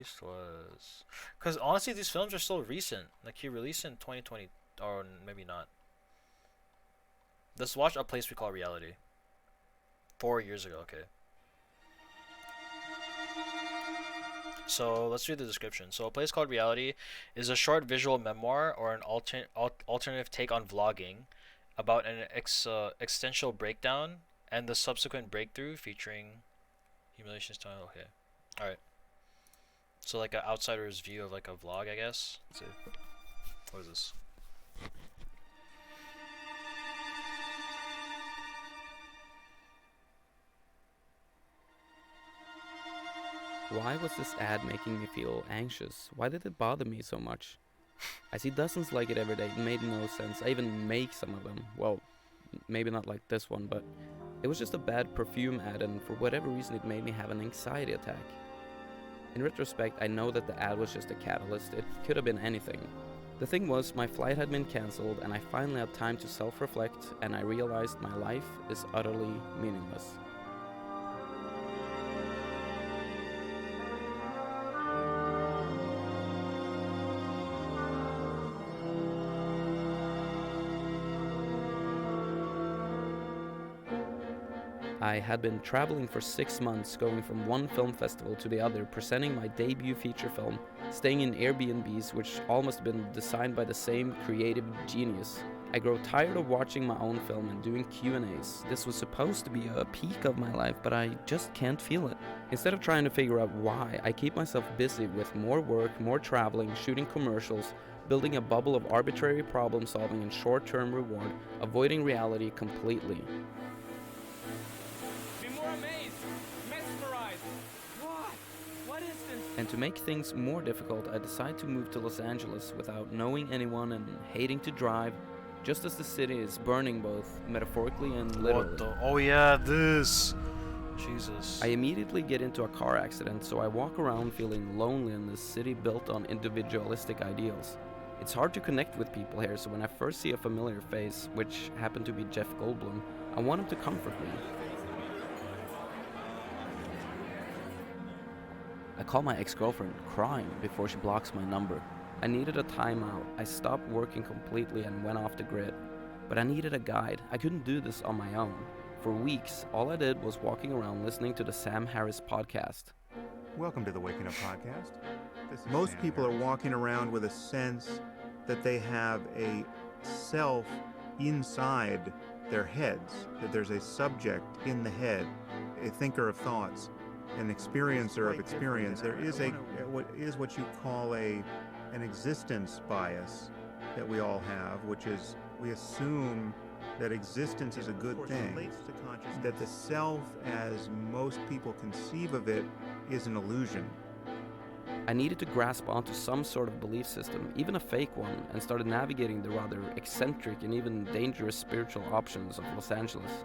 This was because honestly, these films are still recent. Like he released in 2020, or maybe not. Let's watch A Place We Call Reality. 4 years ago. Okay. So let's read the description. So, A Place Called Reality is a short visual memoir or an alternative take on vlogging about an existential breakdown and the subsequent breakthrough featuring humiliation style. Okay. Alright. So, like an outsider's view of like a vlog, I guess. Let's see. What is this? Why was this ad making me feel anxious? Why did it bother me so much? I see dozens like it every day. It made no sense. I even make some of them. Well, maybe not like this one, but it was just a bad perfume ad, and for whatever reason, it made me have an anxiety attack. In retrospect, I know that the ad was just a catalyst. It could have been anything. The thing was, my flight had been cancelled, and I finally had time to self reflect, and I realized my life is utterly meaningless. I had been traveling for 6 months, going from one film festival to the other, presenting my debut feature film, staying in Airbnbs which almost been designed by the same creative genius. I grow tired of watching my own film and doing Q&As. This was supposed to be a peak of my life, but I just can't feel it. Instead of trying to figure out why, I keep myself busy with more work, more traveling, shooting commercials, building a bubble of arbitrary problem solving and short-term reward, avoiding reality completely. And to make things more difficult, I decide to move to Los Angeles without knowing anyone and hating to drive, just as the city is burning both metaphorically and literally. What the? Oh yeah, this. Jesus. I immediately get into a car accident, so I walk around feeling lonely in this city built on individualistic ideals. It's hard to connect with people here, so when I first see a familiar face, which happened to be Jeff Goldblum, I want him to comfort me. I call my ex-girlfriend, crying, before she blocks my number. I needed a timeout. I stopped working completely and went off the grid. But I needed a guide. I couldn't do this on my own. For weeks, all I did was walking around listening to the Sam Harris podcast. Welcome to the Waking Up Podcast. Most people are walking around with a sense that they have a self inside their heads, that there's a subject in the head, a thinker of thoughts, an experiencer of experience. There is what you call an existence bias that we all have, which is we assume that existence is a good thing, that the self, as most people conceive of it, is an illusion. I needed to grasp onto some sort of belief system, even a fake one, and started navigating the rather eccentric and even dangerous spiritual options of Los Angeles.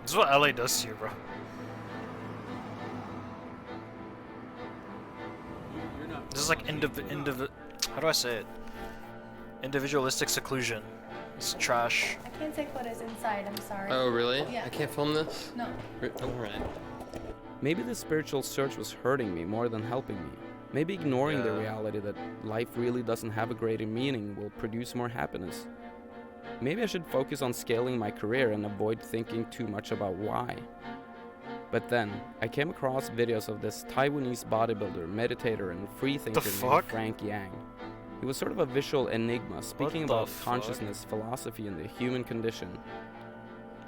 This is what LA does to you, bro. This is like how do I say it? Individualistic seclusion. It's trash. I can't take photos inside, I'm sorry. Oh, really? Yeah. I can't film this? No. Alright. Maybe the spiritual search was hurting me more than helping me. Maybe ignoring the Yeah. reality that life really doesn't have a greater meaning will produce more happiness. Maybe I should focus on scaling my career and avoid thinking too much about why. But then, I came across videos of this Taiwanese bodybuilder, meditator, and freethinker named fuck? Frank Yang. He was sort of a visual enigma, speaking the about fuck? consciousness, philosophy, and the human condition.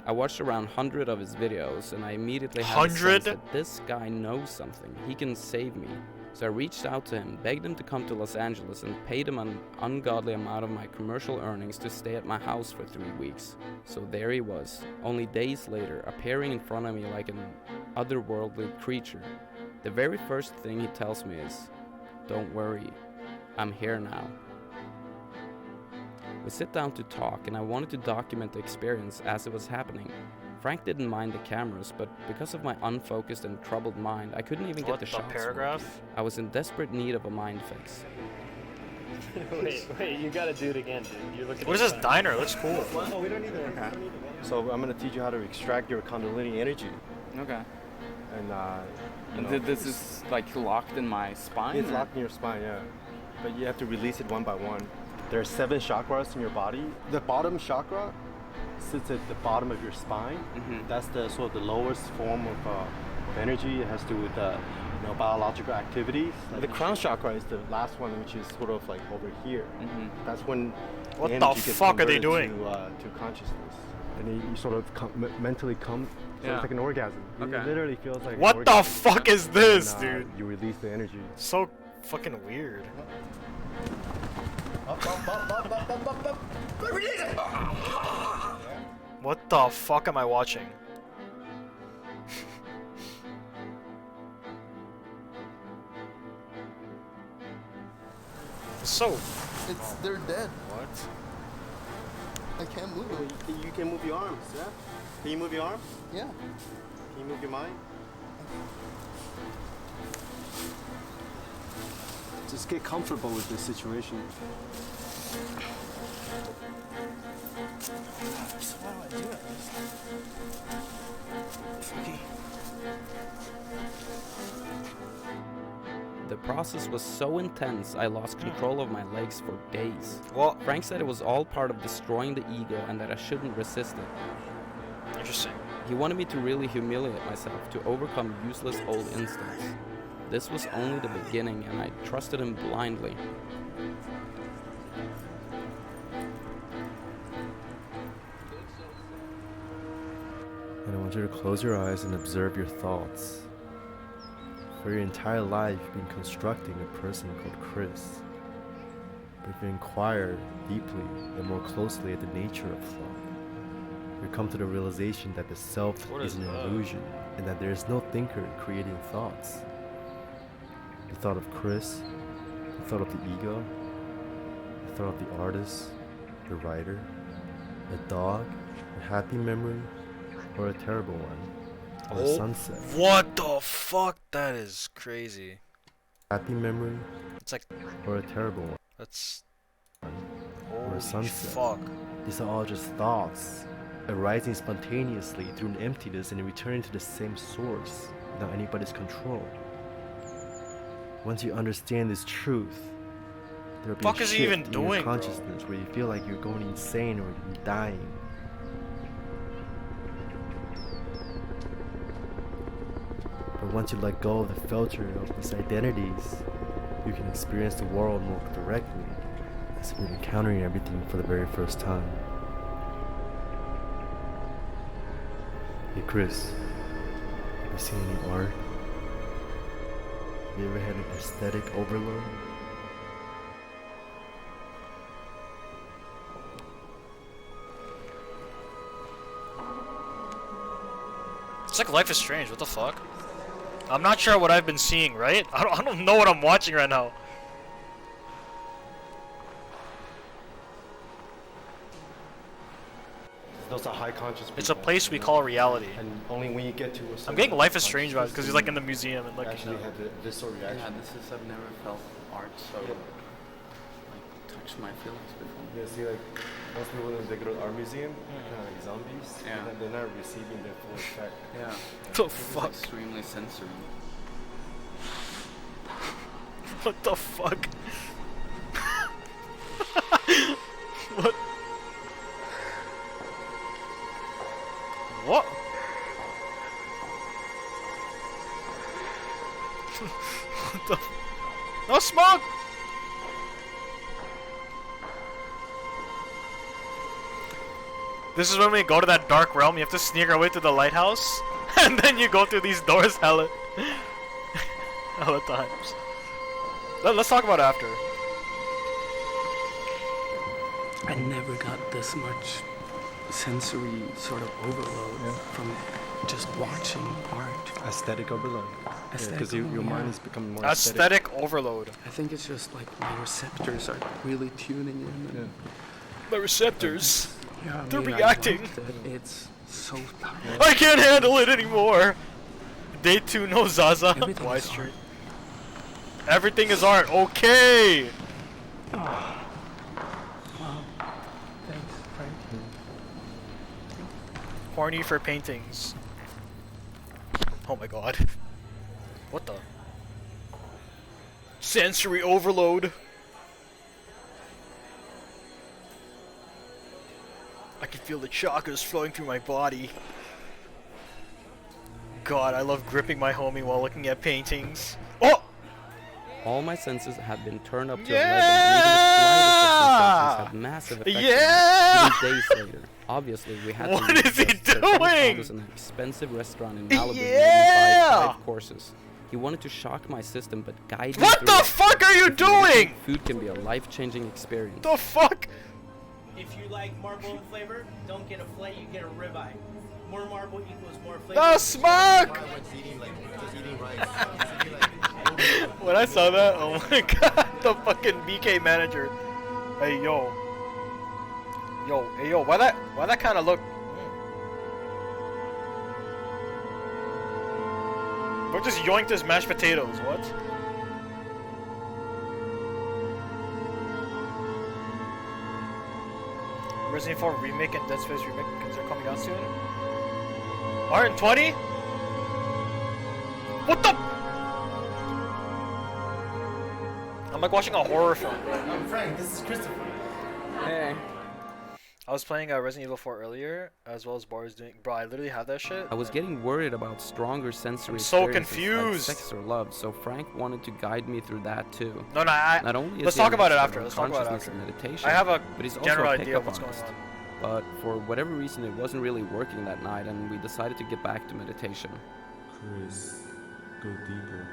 I watched around 100 of his videos, and I immediately had a sense 100? that this guy knows something. He can save me. So I reached out to him, begged him to come to Los Angeles, and paid him an ungodly amount of my commercial earnings to stay at my house for 3 weeks. So there he was, only days later, appearing in front of me like an otherworldly creature. The very first thing he tells me is, "Don't worry, I'm here now." We sit down to talk, and I wanted to document the experience as it was happening. Frank didn't mind the cameras, but because of my unfocused and troubled mind, I couldn't even What get the the shots paragraph? working. I was in desperate need of a mind fix. Wait, you gotta do it again, dude. You're looking What is this diner? It looks cool. Oh, we don't need that. Okay. So I'm gonna teach you how to extract your Kundalini energy. Okay. and you know, This is like locked in my spine? it's or- locked in your spine, yeah. But you have to release it one by one. There are 7 chakras in your body. The bottom chakra sits at the bottom of your spine. That's the sort of the lowest form of energy. It has to do with biological activities. The crown chakra is the last one, which is sort of like over here. That's when What the energy gets fuck are they converted doing? to consciousness, and you sort of mentally come. So Yeah. it's like an orgasm. Okay. It literally feels like. What an the orgasm. fuck is this, And, dude? You release the energy. So fucking weird. What the fuck am I watching? So They're dead. what? I can't move them. You can move your arms, yeah? Can you move your arms? Yeah. Can you move your mind? Just get comfortable with this situation. So how do I do it? The process was so intense I lost control of my legs for days. Well, Frank said it was all part of destroying the ego and that I shouldn't resist it. interesting. He wanted me to really humiliate myself to overcome useless old instincts. This was only the beginning and I trusted him blindly. And I want you to close your eyes and observe your thoughts. For your entire life, you've been constructing a person called Chris. But if you inquire deeply and more closely at the nature of thought, you come to the realization that the self What is is an that? illusion and that there is no thinker creating thoughts. The thought of Chris, the thought of the ego, the thought of the artist, the writer, a dog, a happy memory, or a terrible one, or a sunset. What the fuck? That is crazy. Happy memory, It's like or a terrible one, that's or holy a sunset. fuck. These are all just thoughts, arising spontaneously through an emptiness and returning to the same source without anybody's control. Once you understand this truth, there will be Fuck a is he shift even in doing, your bro? consciousness where you feel like you're going insane or you're dying. But once you let go of the filter of these identities, you can experience the world more directly, as if you're encountering everything for the very first time. Hey Chris, have you seen any art? Have you ever had an aesthetic overload? It's like Life is Strange. What the fuck? I'm not sure what I've been seeing, right? I don't know what I'm watching right now. Those are high conscious people. It's a place we call reality. And only when you get to a I'm certain getting Life is Strange vibes consciousness because he's do like you in the museum and like. actually have the visceral reaction. Yeah, this is, I've never felt art so, like, touch my feelings before. Yeah, see, like most people when they go to the art museum, they're kind of like zombies. Yeah. They're not receiving their full effect. Yeah. The This is fuck? extremely sensory. What the fuck? What? What? What the? No smoke! This is when we go to that dark realm. You have to sneak our way to the lighthouse, and then you go through these doors hella times. Let's talk about it after. I never got this much sensory sort of overload from just watching art. Aesthetic overload. Aesthetic Because your overload, mind yeah. is becoming more Aesthetic overload. I think it's just like my receptors are really tuning in. And, My receptors. yeah, I They're mean, I reacting. like that it's so powerful. I can't handle it anymore. Day 2, no Zaza. Everything Y is Street. art. Everything is art. Okay. Wow. Thanks, Frank. Horny for paintings. Oh my god. What the? Sensory overload. I can feel the chakras flowing through my body. God, I love gripping my homie while looking at paintings. Oh! All my senses had been turned up to Yeah! 11, and even the slightest of sensations had massive effects Yeah! on me. Even days later. Obviously, we had What to leave is he just so Frank found doing? us in an expensive restaurant in Malibu Yeah! and buy 5 courses. He wanted to shock my system, but guide me What through the it. fuck are you If anything, doing? Food can be a life-changing experience. The fuck? If you like marble in flavor, don't get a fillet, you get a ribeye. More marble equals more flavor. The smoke! When I saw that, oh my god, the fucking BK manager. Hey yo. Hey yo, why that kinda look Bro just yoinked his mashed potatoes, what? Resident Evil Remake and Dead Space Remake, because they're coming out soon. 120? What the? I'm like watching a horror film. I'm Frank, this is Christopher. Hey. I was playing Resident Evil 4 earlier, as well as Bar was doing. Bro, I literally have that shit. I was getting worried about stronger sensory I'm so experiences confused. like sex or love, so Frank wanted to guide me through that too. No, Not only is let's he talk an about it expert after. on Let's talk about it consciousness after. and meditation, I have a but he's general also a idea of pickup what's going artist. on. But for whatever reason, it wasn't really working that night, and we decided to get back to meditation. Chris, go deeper.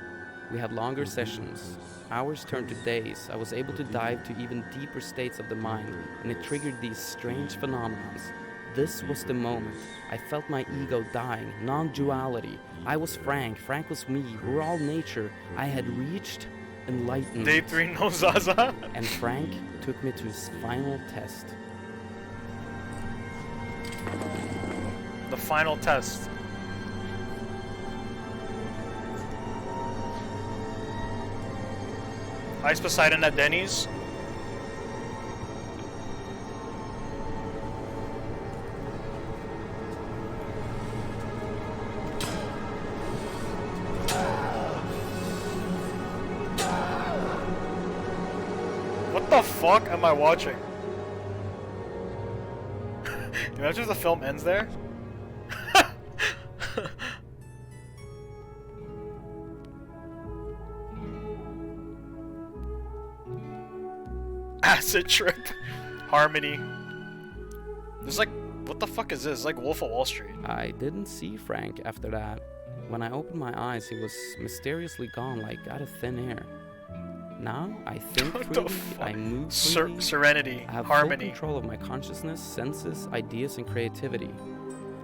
We had longer sessions. Hours turned to days. I was able to dive to even deeper states of the mind, and it triggered these strange phenomena. This was the moment. I felt my ego dying, non-duality. I was Frank, Frank was me, we were all nature. I had reached enlightenment. Day 3 no Zaza. And Frank took me to his final test. The final test. Ice Poseidon at Denny's. What the fuck am I watching? Imagine if the film ends there. Acid trip. Harmony. This is like, what the fuck is this? It's like Wolf of Wall Street. I didn't see Frank after that. When I opened my eyes, he was mysteriously gone, like out of thin air. Now, I think What the freely, fuck? I move freely, Serenity. I have Harmony. full control of my consciousness, senses, ideas, and creativity.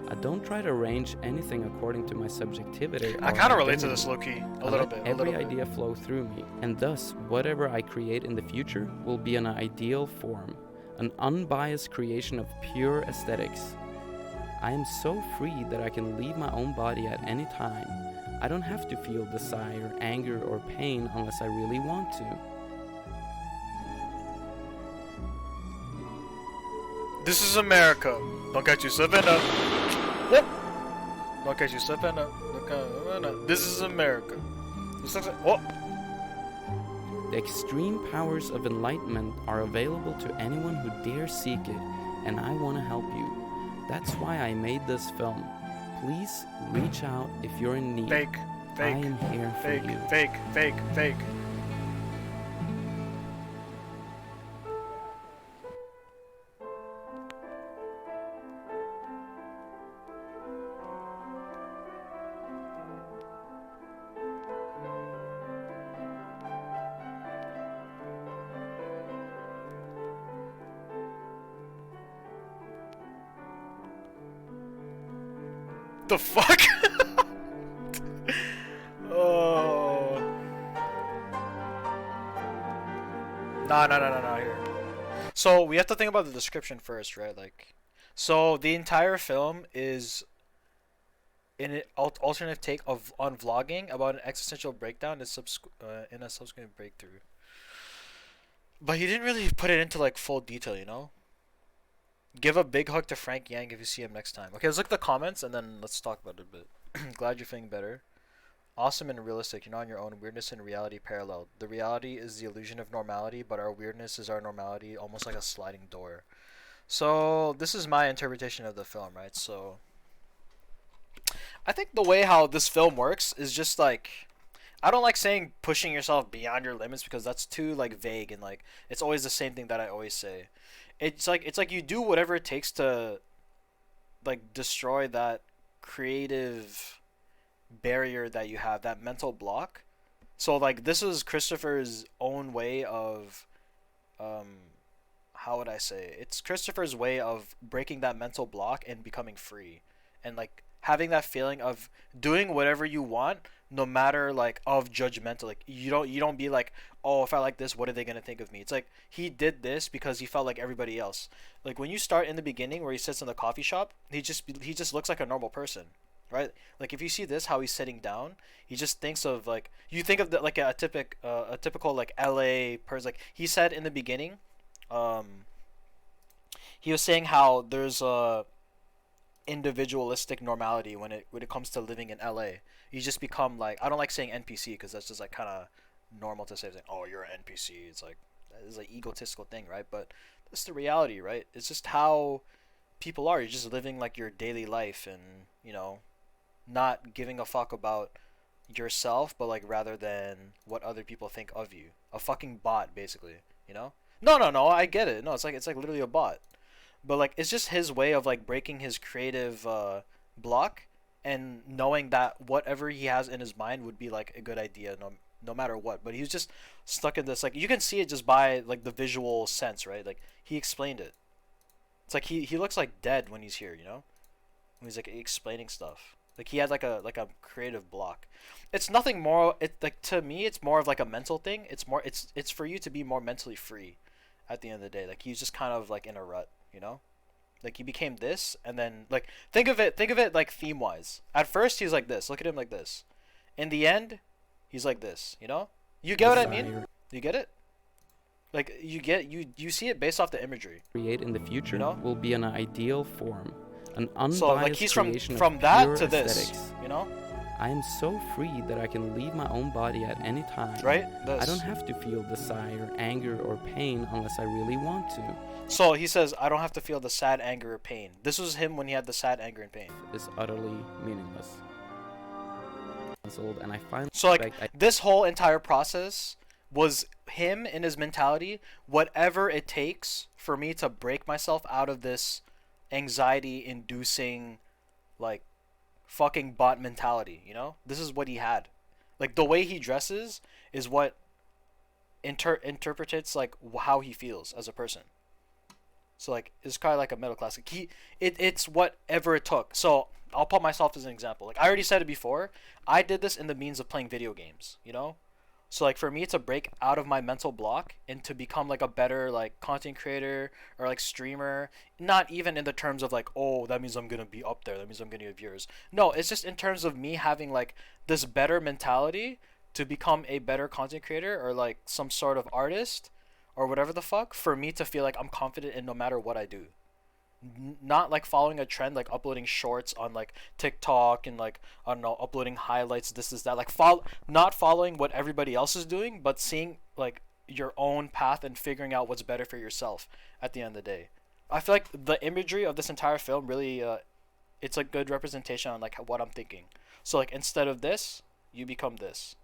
I don't try to arrange anything according to my subjectivity. I or kind of relate to identity. this low-key. I A little let bit. every a little idea flow through me, and thus, whatever I create in the future will be an ideal form, an unbiased creation of pure aesthetics. I am so free that I can leave my own body at any time. I don't have to feel desire, anger, or pain unless I really want to. This is America. Don't catch you slipping up. Whoop. Don't catch you slipping up. This is America. This is what? The extreme powers of enlightenment are available to anyone who dares seek it, and I want to help you. That's why I made this film. Please reach out if you're in need. Fake. I Fake. am here for Fake. you. Fake. Fake. Fake. The fuck? Oh. No, here. So we have to think about the description first, right? Like, so the entire film is in an alternative take on vlogging about an existential breakdown in a subsequent breakthrough. But he didn't really put it into like full detail, you know? Give a big hug to Frank Yang if you see him next time. Okay, let's look at the comments and then let's talk about it a bit. Glad you're feeling better. Awesome and realistic. You're not on your own. Weirdness and reality parallel. The reality is the illusion of normality, but our weirdness is our normality, almost like a sliding door. So this is my interpretation of the film, right? So I think the way how this film works is just like, I don't like saying pushing yourself beyond your limits because that's too like vague, and like it's always the same thing that I always say. It's like you do whatever it takes to like destroy that creative barrier that you have, that mental block. So like this is Christopher's own way of how would I say, it's Christopher's way of breaking that mental block and becoming free, and like having that feeling of doing whatever you want, no matter like of judgmental. Like you don't be like, oh, if I like this, what are they gonna think of me? It's like he did this because he felt like everybody else. Like when you start in the beginning where he sits in the coffee shop, he just looks like a normal person, right? Like if you see this, how he's sitting down, he just thinks of like, you think of the, like a typical like LA person. Like he said in the beginning, he was saying how there's a individualistic normality when it comes to living in LA. You just become like, I don't like saying NPC because that's just like kind of normal to say, like, oh, you're an NPC. It's like an egotistical thing, right? But that's the reality, right? It's just how people are. You're just living like your daily life, and not giving a fuck about yourself, but like rather than what other people think of you. A fucking bot, basically. No, I get it. No, it's like literally a bot. But like it's just his way of like breaking his creative block, and knowing that whatever he has in his mind would be like a good idea, no matter what. But he's just stuck in this, like you can see it just by like the visual sense, right? Like he explained it. It's like he looks like dead when he's here, when he's like explaining stuff. Like he had like a creative block. It's nothing more. It like, to me, it's more of like a mental thing. It's for you to be more mentally free at the end of the day. Like he's just kind of like in a rut, like he became this, and then like think of it like theme wise. At first he's like this. Look at him like this. In the end, he's like this. You get what I mean? You get it? Like you see it based off the imagery. Create in the future will be an ideal form, an unbiased so like he's creation from of that pure to this, aesthetics. I am so free that I can leave my own body at any time. Right? I don't have to feel desire, anger, or pain unless I really want to. So he says, I don't have to feel the sad, anger, or pain. This was him when he had the sad, anger, and pain. It's utterly meaningless. And I find so like this whole entire process was him in his mentality, whatever it takes for me to break myself out of this anxiety-inducing, like, fucking bot mentality, This is what he had. Like, the way he dresses is what interprets, like, how he feels as a person. So, like, it's kind of like a middle class. Like, it's whatever it took. So, I'll put myself as an example. Like, I already said it before. I did this in the means of playing video games, So, like, for me to break out of my mental block and to become, like, a better, like, content creator or, like, streamer, not even in the terms of, like, oh, that means I'm going to be up there. That means I'm going to get viewers. No, it's just in terms of me having, like, this better mentality to become a better content creator or, like, some sort of artist or whatever the fuck, for me to feel like I'm confident in no matter what I do. Not like following a trend, like uploading shorts on like TikTok and like, I don't know, uploading highlights, this is that, like not following what everybody else is doing, but seeing like your own path and figuring out what's better for yourself at the end of the day. I feel like the imagery of this entire film really it's a good representation on like what I'm thinking. So like instead of this, you become this,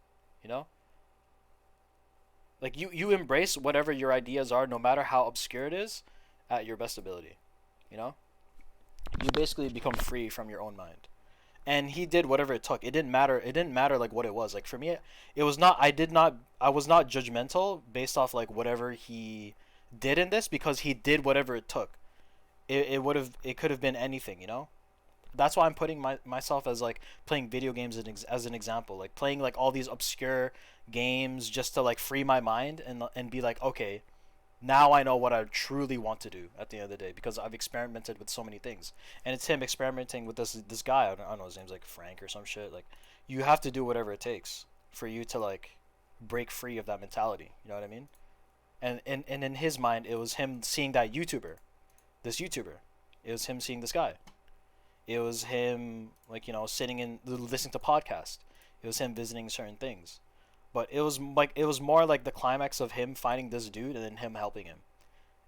like you embrace whatever your ideas are, no matter how obscure it is, at your best ability. You basically become free from your own mind. And he did whatever it took. It didn't matter like what it was. Like for me, it was not, I was not judgmental based off like whatever he did in this, because he did whatever it took. It could have been anything, That's why I'm putting myself as like playing video games as an example, like playing like all these obscure games just to like free my mind and be like, okay, now I know what I truly want to do at the end of the day, because I've experimented with so many things. And it's him experimenting with this guy. I don't know, his name's like Frank or some shit. Like, you have to do whatever it takes for you to like break free of that mentality. You know what I mean? And in his mind, it was him seeing that this YouTuber. It was him seeing this guy. It was him, like, you know, sitting in listening to podcasts. It was him visiting certain things. But it was more like the climax of him finding this dude and then him helping him.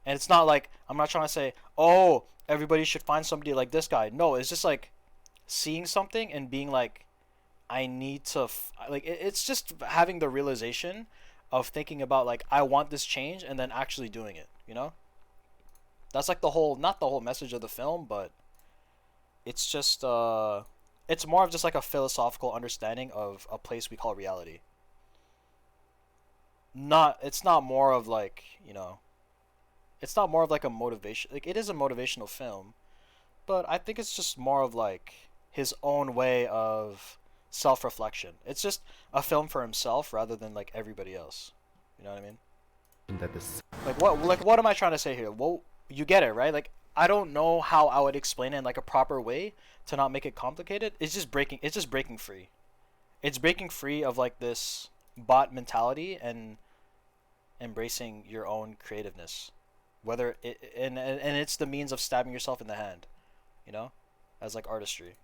And it's not like, I'm not trying to say, oh, everybody should find somebody like this guy. No, it's just like seeing something and being like, I need to it's just having the realization of thinking about like, I want this change, and then actually doing it, you know? That's like the whole, not the whole message of the film, but it's just it's more of just like a philosophical understanding of a place we call reality. It's not more of like, you know, it's not more of like a motivation, like it is a motivational film, but I think it's just more of like his own way of self-reflection. It's just a film for himself rather than like everybody else. You know what I mean? What am I trying to say here? Well, you get it, right? Like, I don't know how I would explain it in like a proper way to not make it complicated. It's just breaking free. It's breaking free of like this bot mentality and embracing your own creativeness. Whether it and it's the means of stabbing yourself in the hand, you know, as like artistry.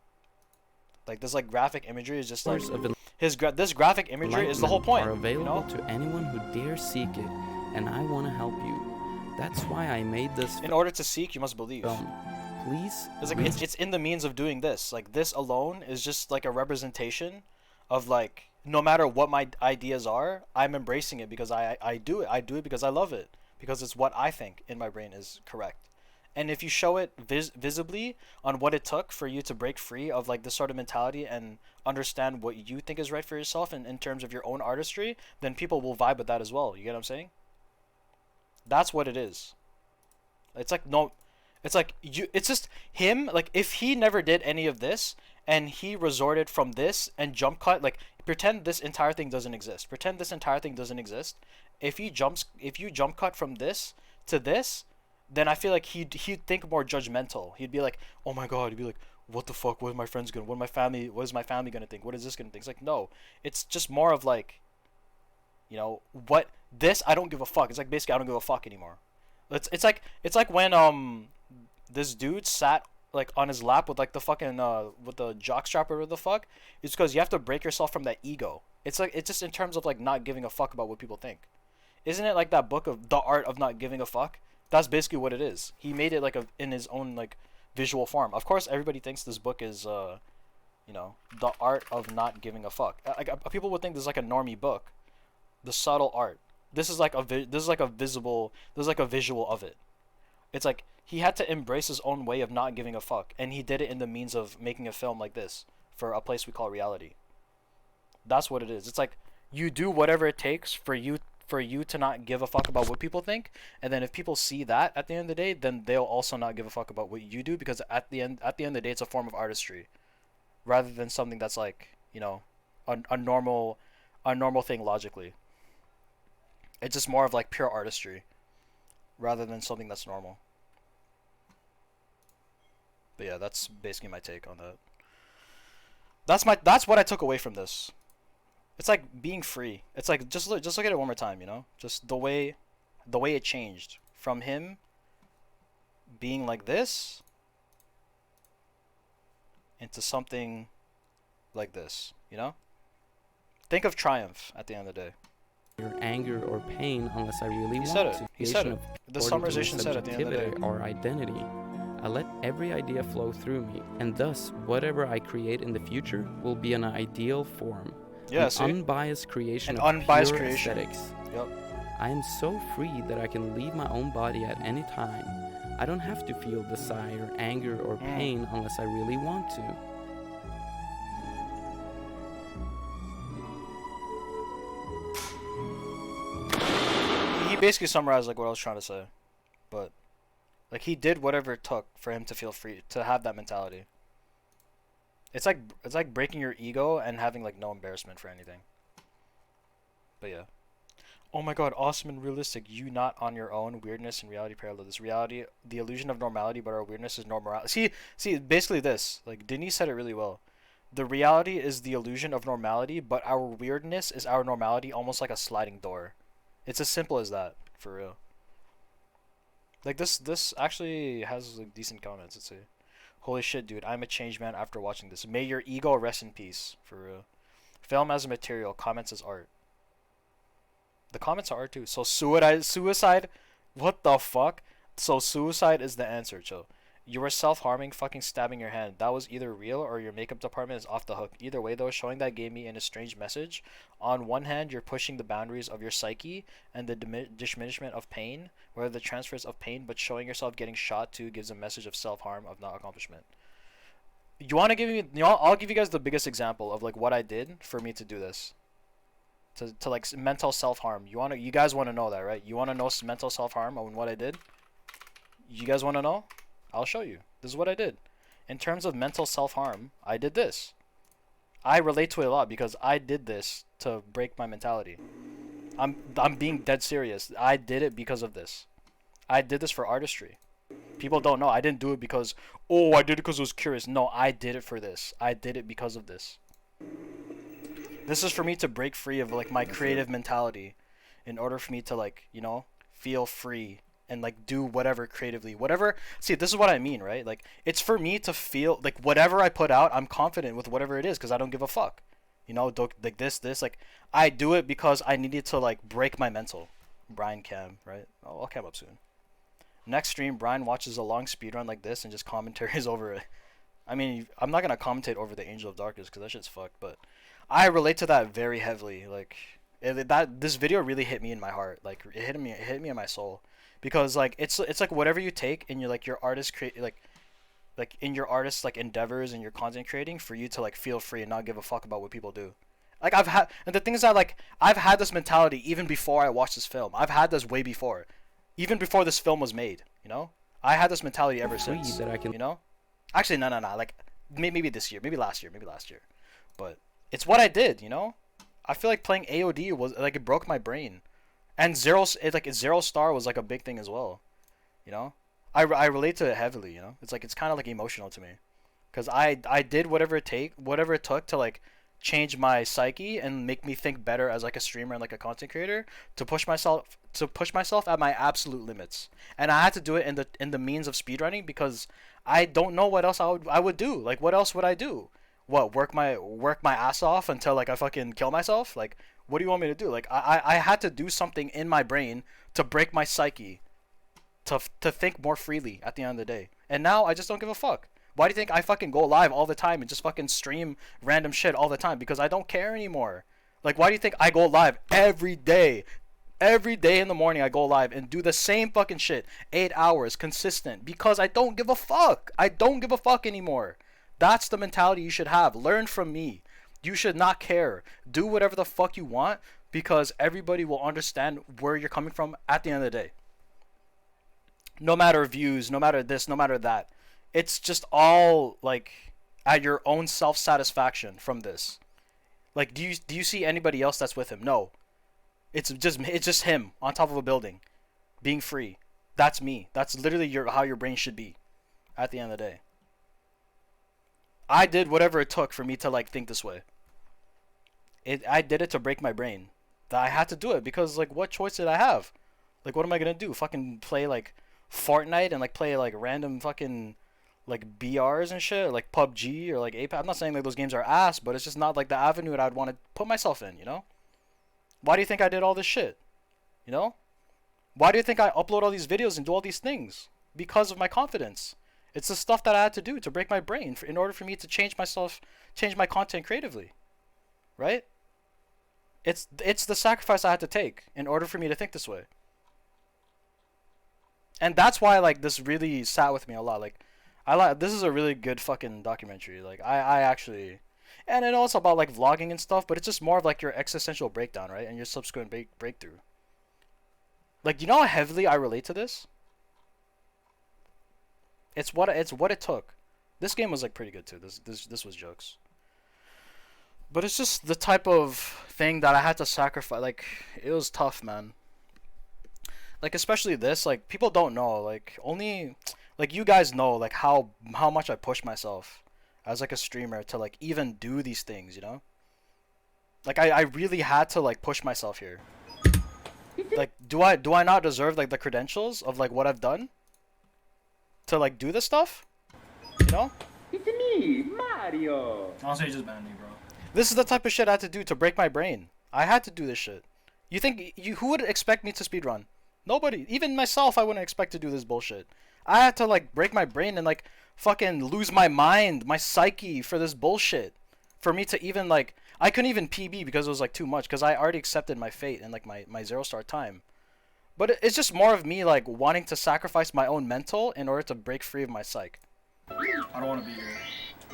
Like this like graphic imagery is just like this graphic imagery is the whole point. Are available you know? to anyone who dares seek it, and I want to help you. That's why I made this. In order to seek, you must believe. Please. It's like it's in the means of doing this. Like this alone is just like a representation of like, no matter what my ideas are, I'm embracing it because I do it. I do it because I love it, because it's what I think in my brain is correct. And if you show it visibly on what it took for you to break free of like this sort of mentality and understand what you think is right for yourself in terms of your own artistry, then people will vibe with that as well. You get what I'm saying? That's what it is. It's like it's just him. Like if he never did any of this and he resorted from this and jump cut, like pretend this entire thing doesn't exist. Pretend this entire thing doesn't exist. If you jump cut from this to this, then I feel like he'd think more judgmental. He'd be like, oh my god, he'd be like, what the fuck, what is my friends gonna, what is my family gonna think, what is this gonna think? It's like, no, it's just more of like, you know, what this, I don't give a fuck. It's like basically I don't give a fuck anymore. It's like when this dude sat like on his lap with like the fucking with the jockstrap or whatever the fuck. It's because you have to break yourself from that ego. It's like, it's just in terms of like not giving a fuck about what people think. Isn't it like that book of The Art of Not Giving a Fuck? That's basically what it is. He made it like in his own like visual form. Of course, everybody thinks this book is you know, The Art of Not Giving a Fuck. People would think this is like a normie book. The subtle art. This is like a visual of it. It's like he had to embrace his own way of not giving a fuck, and he did it in the means of making a film like this for a place we call reality. That's what it is. It's like you do whatever it takes for you to not give a fuck about what people think, and then if people see that at the end of the day, then they'll also not give a fuck about what you do, because at the end of the day, it's a form of artistry rather than something that's like, you know, a normal thing logically. It's just more of like pure artistry rather than something that's normal. But yeah, that's basically my take on that. That's what I took away from this. It's like being free. It's like just look at it one more time, you know? Just the way it changed from him being like this into something like this, you know? Think of triumph at the end of the day. Your anger or pain unless I really want to. He said it. The summarization said at the end of the day. Or identity. I let every idea flow through me, and thus whatever I create in the future will be an ideal form. Yeah, an see? Unbiased creation An of unbiased pure creation. aesthetics. Yep. I am so free that I can leave my own body at any time. I don't have to feel desire, anger, or pain unless I really want to. He basically summarized like what I was trying to say, but like he did whatever it took for him to feel free, to have that mentality. It's like breaking your ego and having like no embarrassment for anything. But yeah. Oh my god, awesome and realistic. You not on your own. Weirdness and reality parallel. This reality, the illusion of normality, but our weirdness is normal. See, basically this. Like Denis said it really well. The reality is the illusion of normality, but our weirdness is our normality, almost like a sliding door. It's as simple as that, for real. Like this actually has like decent comments. Let's see. Holy shit, dude, I'm a changed man after watching this. May your ego rest in peace, for real. Film as a material, comments as art. The comments are art too. So suicide, what the fuck? So suicide is the answer, chill. You were self-harming, fucking stabbing your hand. That was either real or your makeup department is off the hook. Either way though, showing that gave me in a strange message. On one hand, you're pushing the boundaries of your psyche and the diminishment of pain, whether the transfers of pain, but showing yourself getting shot too gives a message of self-harm, of not accomplishment. You want to give me, you know, I'll give you guys the biggest example of like what I did for me to do this. To like mental self-harm. You guys want to know that, right? You want to know mental self-harm on what I did? You guys want to know? I'll show you. This is what I did. In terms of mental self-harm, I did this. I relate to it a lot because I did this to break my mentality. I'm being dead serious. I did it because of this. I did this for artistry. People don't know. I didn't do it because, oh, I did it because I was curious. No, I did it for this. I did it because of this. This is for me to break free of like my creative mentality in order for me to like, you know, feel free and like do whatever creatively, whatever. See, this is what I mean, right? Like, it's for me to feel like whatever I put out, I'm confident with whatever it is because I don't give a fuck. You know, like this, like I do it because I needed to like break my mental. Brian Cam, right? Oh, I'll cam up soon. Next stream, Brian watches a long speedrun like this and just commentaries over it. I mean, I'm not gonna commentate over the Angel of Darkness because that shit's fucked, but I relate to that very heavily. Like, this video really hit me in my heart. Like, it hit me in my soul. Because like it's like whatever you take in your like your artist like in your artist like endeavors and your content creating for you to like feel free and not give a fuck about what people do. Like and the thing is that like I've had this mentality even before I watched this film. I've had this way before, even before this film was made. You know, I had this mentality ever since. That I can... You know, actually no. Like maybe this year, maybe last year, but it's what I did. You know, I feel like playing AOD was like it broke my brain. And Zero Star was like a big thing as well, you know. I relate to it heavily, you know. It's kind of like emotional to me, cause I did whatever it took to like change my psyche and make me think better as like a streamer and like a content creator to push myself at my absolute limits. And I had to do it in the means of speedrunning because I don't know what else I would do. Like, what else would I do? What, work my ass off until like I fucking kill myself? Like, what do you want me to do? Like, I had to do something in my brain to break my psyche, to think more freely at the end of the day. And now I just don't give a fuck. Why do you think I fucking go live all the time and just fucking stream random shit all the time? Because I don't care anymore. Like, why do you think I go live every day? Every day in the morning I go live and do the same fucking shit, 8 hours, consistent. Because I don't give a fuck. I don't give a fuck anymore. That's the mentality you should have. Learn from me. You should not care. Do whatever the fuck you want because everybody will understand where you're coming from at the end of the day. No matter views, no matter this, no matter that. It's just all like at your own self-satisfaction from this. Like, do you see anybody else that's with him? No. It's just him on top of a building being free. That's me. That's literally how your brain should be at the end of the day. I did whatever it took for me to like think this way. I did it to break my brain. I had to do it because like what choice did I have? Like, what am I gonna do? Fucking play like Fortnite and like play like random fucking like BRs and shit, or, like PUBG or like Apex. I'm not saying like those games are ass, but it's just not like the avenue that I'd want to put myself in, you know? Why do you think I did all this shit? You know? Why do you think I upload all these videos and do all these things? Because of my confidence. It's the stuff that I had to do to break my brain in order for me to change my content creatively. Right? It's the sacrifice I had to take in order for me to think this way. And that's why like this really sat with me a lot. Like, this is a really good fucking documentary. Like, I actually, and I know it's about like vlogging and stuff, but it's just more of like your existential breakdown, right? And your subsequent breakthrough. Like, you know how heavily I relate to this? It's what it took. This game was like pretty good too. This was jokes. But it's just the type of thing that I had to sacrifice. Like, it was tough, man. Like, especially this, like, people don't know, like, only, like, you guys know, like, how much I push myself as, like, a streamer to, like, even do these things, you know? Like, I really had to, like, push myself here. Like, do I not deserve, like, the credentials of, like, what I've done? To, like, do this stuff? You know? It's me, Mario. Honestly, you just banned me, bro. This is the type of shit I had to do to break my brain. I had to do this shit. You think who would expect me to speedrun? Nobody. Even myself, I wouldn't expect to do this bullshit. I had to like break my brain and like fucking lose my mind, my psyche for this bullshit. For me to even like, I couldn't even PB because it was like too much because I already accepted my fate and like my 0 star time. But it's just more of me like wanting to sacrifice my own mental in order to break free of my psyche. I don't want to be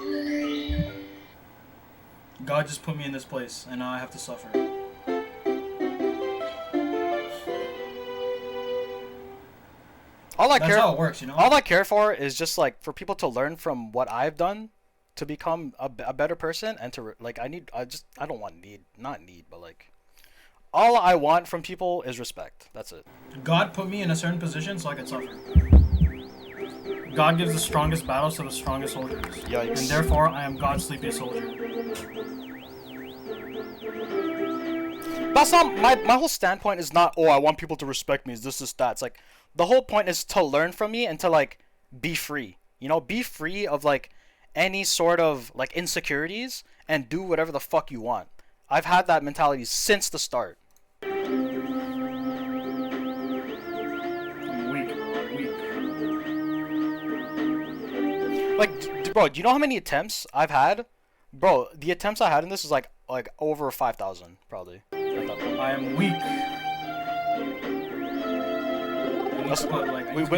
here. God just put me in this place, and now I have to suffer. That's how it works, you know? All I care for is just like for people to learn from what I've done to become a better person and to like I don't want but like all I want from people is respect. That's it. God put me in a certain position so I could suffer. God gives the strongest battles to the strongest soldiers. Yikes. And therefore, I am God's sleepiest soldier. That's not my whole standpoint is not, oh, I want people to respect me, is this that. It's like the whole point is to learn from me and to like be free. You know, be free of like any sort of like insecurities and do whatever the fuck you want. I've had that mentality since the start. Like, bro, do you know how many attempts I've had? Bro, the attempts I had in this is like over 5,000 probably. I am weak.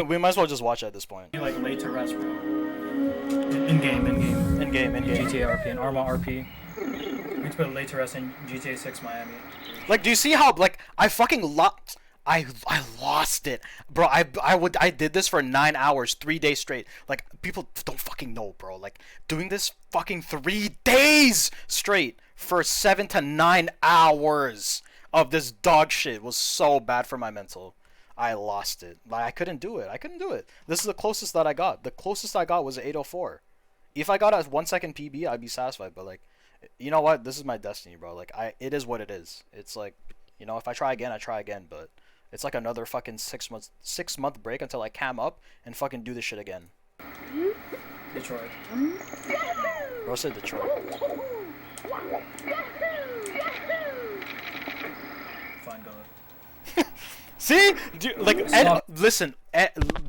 We might as well just watch it at this point. Be like late to rest, bro. In game. GTA RP and Arma RP. We need to put late to rest in GTA 6 Miami. Like, do you see how like I fucking I lost it, bro. I did this for 9 hours, 3 days straight. Like, people don't fucking know, bro. Like, doing this fucking 3 days straight for 7 to 9 hours of this dog shit was so bad for my mental. I lost it. Like, I couldn't do it. This is the closest that I got. The closest I got was 804. If I got a 1 second PB, I'd be satisfied. But like, you know what? This is my destiny, bro. Like, it is what it is. It's like, you know, if I try again, I try again. But it's like another fucking 6 month break until I cam up and fucking do this shit again. Detroit. Bro said Detroit. Fine, go. See? Listen,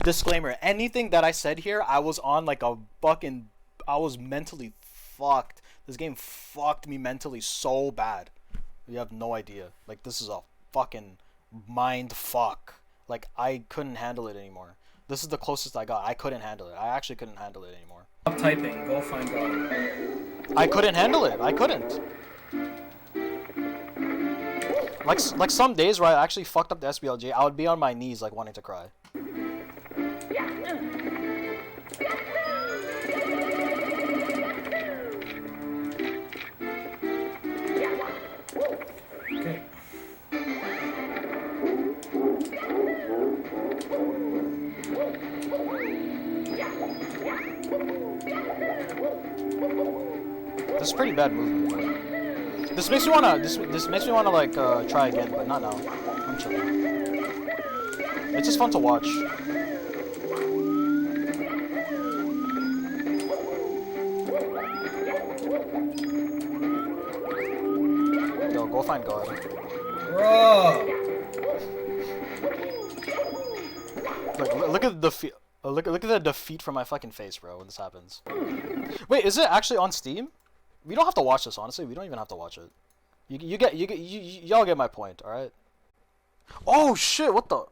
disclaimer. Anything that I said here, I was on like a fucking... I was mentally fucked. This game fucked me mentally so bad. You have no idea. Like, this is a fucking mind fuck. Like, I couldn't handle it anymore. This is the closest I got. I couldn't handle it. I actually couldn't handle it anymore. Stop typing. Go find God. I couldn't handle it. I couldn't. Like some days where I actually fucked up the SBLJ, I would be on my knees like wanting to cry. Okay. This is pretty bad movement. This makes me wanna this makes me wanna like try again, but not now. I'm chilling. It's just fun to watch. Yo, go find God. Bro. Look at the defeat. Look at the defeat from my fucking face, bro, when this happens. Wait, is it actually on Steam? We don't have to watch this, honestly. We don't even have to watch it. Y'all get my point, all right? Oh shit! What the?